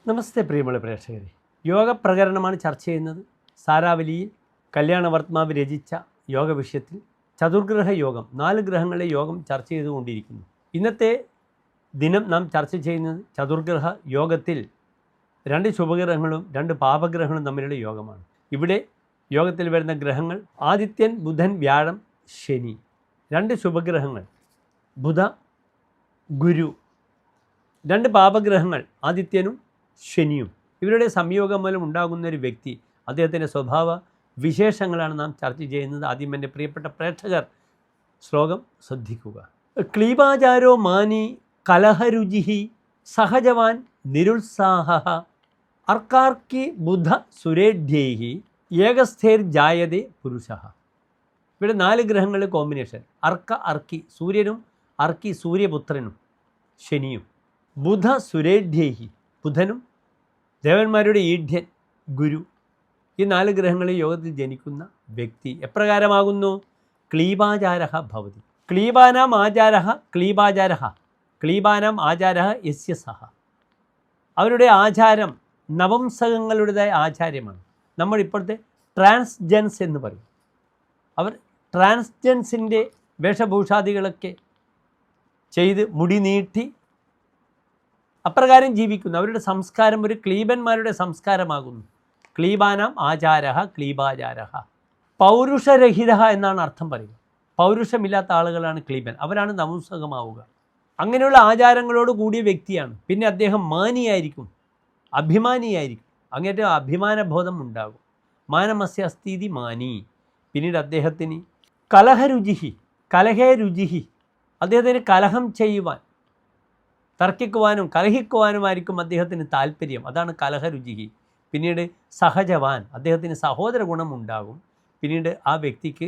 നമസ്തേ പ്രിയമുള്ള പ്രേക്ഷകരെ, യോഗ പ്രകരണമാണ് ചർച്ച ചെയ്യുന്നത്. സാരാവലിയിൽ കല്യാണവർമാവ് രചിച്ച യോഗ വിഷയത്തിൽ ചതുർഗ്രഹ യോഗം, 4 ഗ്രഹങ്ങളിലെ യോഗം ചർച്ച ചെയ്തുകൊണ്ടിരിക്കുന്നു. ഇന്നത്തെ ദിനം നാം ചർച്ച ചെയ്യുന്നത് ചതുർഗ്രഹ യോഗത്തിൽ 2 ശുഭഗ്രഹങ്ങളും 2 പാപഗ്രഹങ്ങളും തമ്മിലുള്ള യോഗമാണ്. ഇവിടെ യോഗത്തിൽ വരുന്ന ഗ്രഹങ്ങൾ ആദിത്യൻ, ബുധൻ, വ്യാഴം, ശനി. 2 ശുഭഗ്രഹങ്ങൾ ബുധ, ഗുരു. 2 പാപഗ്രഹങ്ങൾ ആദിത്യനും ശനിയും. ഇവരുടെ സംയോഗം മൂലം ഉണ്ടാകുന്ന ഒരു വ്യക്തി, അദ്ദേഹത്തിൻ്റെ സ്വഭാവ വിശേഷങ്ങളാണ് നാം ചർച്ച ചെയ്യുന്നത്. ആദ്യം എൻ്റെ പ്രിയപ്പെട്ട പ്രേക്ഷകർ ശ്ലോകം ശ്രദ്ധിക്കുക. ക്ലീബാചാരോ മാനി കലഹരുചി സഹജവാൻ നിരുത്സാഹ അർക്കാർക്കി ബുധ സുരേഢ്യൈ ഏകസ്ഥൈർജായതേ പുരുഷ. ഇവിടെ 4 ഗ്രഹങ്ങളുടെ കോമ്പിനേഷൻ. അർക്ക, അർക്കി സൂര്യനും, അർക്കി സൂര്യപുത്രനും ശനിയും. ബുധ സുരേഢ്യൈ ബുധനും, ദേവന്മാരുടെ ഈഢ്യൻ ഗുരു. ഈ 4 ഗ്രഹങ്ങളിൽ യോഗത്തിൽ ജനിക്കുന്ന വ്യക്തി എപ്രകാരമാകുന്നു? ക്ലീബാചാര ഭവതി. ക്ലീബാനാം ആചാര ക്ലീബാചാര ക്ലീബാനാം ആചാര യസ്യ സഹ. അവരുടെ ആചാരം നവംസകങ്ങളുടേതായ ആചാര്യമാണ്. നമ്മൾ ഇപ്പോഴത്തെ ട്രാൻസ്ജെൻസ് എന്ന് പറയും. അവർ ട്രാൻസ്ജെൻസിൻ്റെ വേഷഭൂഷാദികളൊക്കെ ചെയ്ത് മുടി നീട്ടി അപ്രകാരം ജീവിക്കുന്നു. അവരുടെ സംസ്കാരം ഒരു ക്ലീബന്മാരുടെ സംസ്കാരമാകുന്നു. ക്ലീബാനാം ആചാര ക്ലീബാചാര. പൗരുഷരഹിത എന്നാണ് അർത്ഥം പറയുക. പൗരുഷമില്ലാത്ത ആളുകളാണ് ക്ലീബൻ. അവരാണ് നപുംസകമാവുക. അങ്ങനെയുള്ള ആചാരങ്ങളോട് കൂടിയ വ്യക്തിയാണ്. പിന്നെ അദ്ദേഹം മാനിയായിരിക്കും, അഭിമാനിയായിരിക്കും. അങ്ങേറ്റം അഭിമാനബോധം ഉണ്ടാകും. മാനമസ്യ അസ്ഥീതി മാനി. പിന്നീട് അദ്ദേഹത്തിന് കലഹരുചി, കലഹേ രുചി. അദ്ദേഹത്തിന് കലഹം ചെയ്യുവാൻ, തർക്കിക്കുവാനും കലഹിക്കുവാനുമായിരിക്കും അദ്ദേഹത്തിന് താല്പര്യം. അതാണ് കലഹരുചി. പിന്നീട് സഹജവാൻ, അദ്ദേഹത്തിന് സഹോദര ഗുണം ഉണ്ടാകും. പിന്നീട് ആ വ്യക്തിക്ക്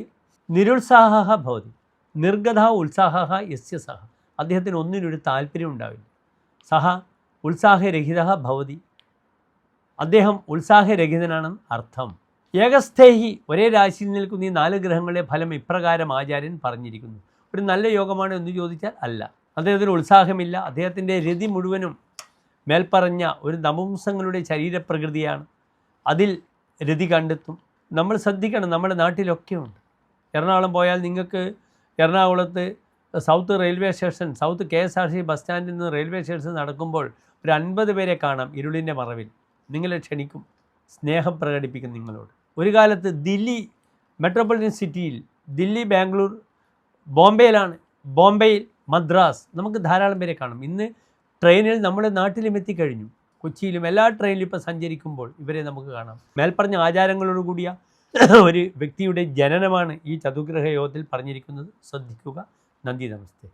നിരുത്സാഹ ഭവതി. നിർഗത ഉത്സാഹ യസ്യ സഹ. അദ്ദേഹത്തിന് ഒന്നിനൊരു താല്പര്യം ഉണ്ടാവില്ല. സഹ ഉത്സാഹരഹിത ഭവതി. അദ്ദേഹം ഉത്സാഹരഹിതനാണെന്ന് അർത്ഥം. ഏകസ്ഥേഹി, ഒരേ രാശിയിൽ നിൽക്കുന്ന ഈ 4 ഗ്രഹങ്ങളുടെ ഫലം ഇപ്രകാരം ആചാര്യൻ പറഞ്ഞിരിക്കുന്നു. ഒരു നല്ല യോഗമാണ് എന്ന് ചോദിച്ചാൽ അല്ല. അദ്ദേഹത്തിന് ഉത്സാഹമില്ല. അദ്ദേഹത്തിൻ്റെ രതി മുഴുവനും മേൽപ്പറഞ്ഞ ഒരു നപുംസങ്ങളുടെ ശരീരപ്രകൃതിയാണ്. അതിൽ രതി കണ്ടെത്തും. നമ്മൾ ശ്രദ്ധിക്കണം. നമ്മുടെ നാട്ടിലൊക്കെ ഉണ്ട്. എറണാകുളം പോയാൽ നിങ്ങൾക്ക് എറണാകുളത്ത് south railway station, south KSRTC bus സ്റ്റാൻഡിൽ നിന്ന് റെയിൽവേ സ്റ്റേഷൻ നടക്കുമ്പോൾ ഒരു 50 പേരെ കാണാം ഇരുളിൻ്റെ മറവിൽ. നിങ്ങളെ ക്ഷണിക്കും, സ്നേഹം പ്രകടിപ്പിക്കും നിങ്ങളോട്. ഒരു കാലത്ത് ദില്ലി മെട്രോപൊളിറ്റൻ സിറ്റിയിൽ, ദില്ലി, ബാംഗ്ലൂർ, ബോംബെയിലാണ്, ബോംബെയിൽ, മദ്രാസ്, നമുക്ക് ധാരാളം പേരെ കാണും. ഇന്ന് ട്രെയിനിൽ നമ്മുടെ നാട്ടിലും എത്തിക്കഴിഞ്ഞു. കൊച്ചിയിലും എല്ലാ ട്രെയിനിലും ഇപ്പോൾ സഞ്ചരിക്കുമ്പോൾ ഇവരെ നമുക്ക് കാണാം. മേൽപ്പറഞ്ഞ ആചാരങ്ങളോട് കൂടിയ ഒരു വ്യക്തിയുടെ ജനനമാണ് ഈ ചതുർഗ്രഹ യോഗത്തിൽ പറഞ്ഞിരിക്കുന്നത്. ശ്രദ്ധിക്കുക. നന്ദി, നമസ്തേ.